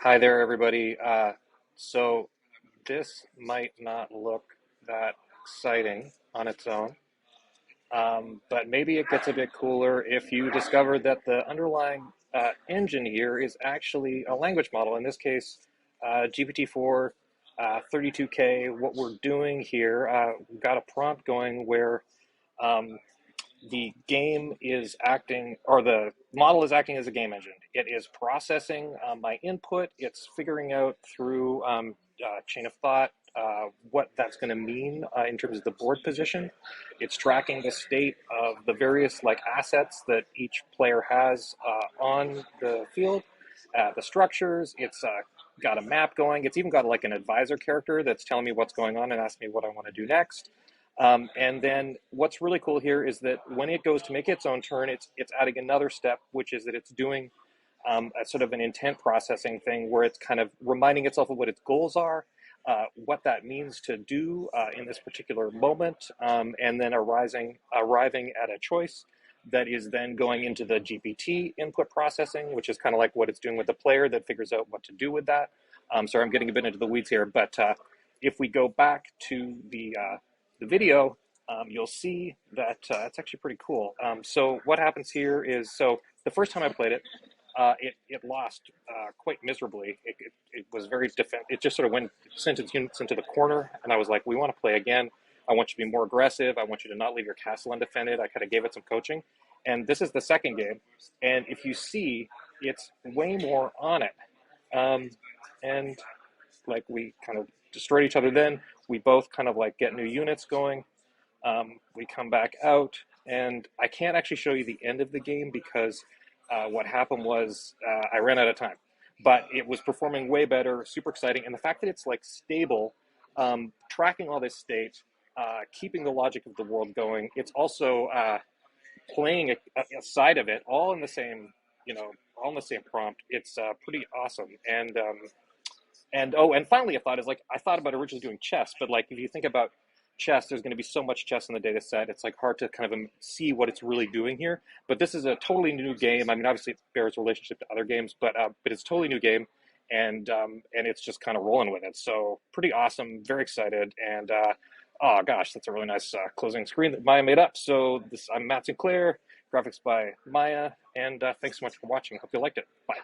Hi there, everybody. So this might not look that exciting on its own, but maybe it gets a bit cooler if you discover that the underlying engine here is actually a language model. In this case, GPT-4, 32K. What we're doing here, we've got a prompt going where um, the game is acting, or the model is acting as a game engine. It is processing my input. It's figuring out through chain of thought what that's going to mean in terms of the board position. It's tracking the state of the various assets that each player has on the field, the structures. It's got a map going. It's even got like an advisor character that's telling me what's going on and asking me what I want to do next. And then what's really cool here is that when it goes to make its own turn, it's adding another step, which is that it's doing a sort of an intent processing thing where it's kind of reminding itself of what its goals are, what that means to do in this particular moment, and then arriving at a choice that is then going into the GPT input processing, which is kind of like what it's doing with the player that figures out what to do with that. Sorry, I'm getting a bit into the weeds here, but if we go back to the video, you'll see that it's actually pretty cool. So what happens here is, so the first time I played it, it lost quite miserably. It was very it just sort of sent its units into the corner, and I was like, we want to play again. I want you to be more aggressive. I want you to not leave your castle undefended. I kind of gave it some coaching. And this is the second game. And if you see, it's way more on it. And like we kind of destroyed each other then. We both kind of like get new units going. We come back out, and I can't actually show you the end of the game because what happened was I ran out of time. But it was performing way better, super exciting, and the fact that it's like stable, tracking all this state, keeping the logic of the world going. It's also playing a side of it, all in the same, all in the same prompt. It's pretty awesome, and finally, a thought is like I thought about originally doing chess, but like if you think about chess, there's going to be so much chess in the data set. It's like hard to kind of see what it's really doing here. But this is a totally new game. I mean, obviously it bears relationship to other games, but it's a totally new game, and it's just kind of rolling with it. So pretty awesome, very excited, and oh gosh, that's a really nice closing screen that Maya made up. So I'm Matt Sinclair, graphics by Maya, and thanks so much for watching. Hope you liked it. Bye.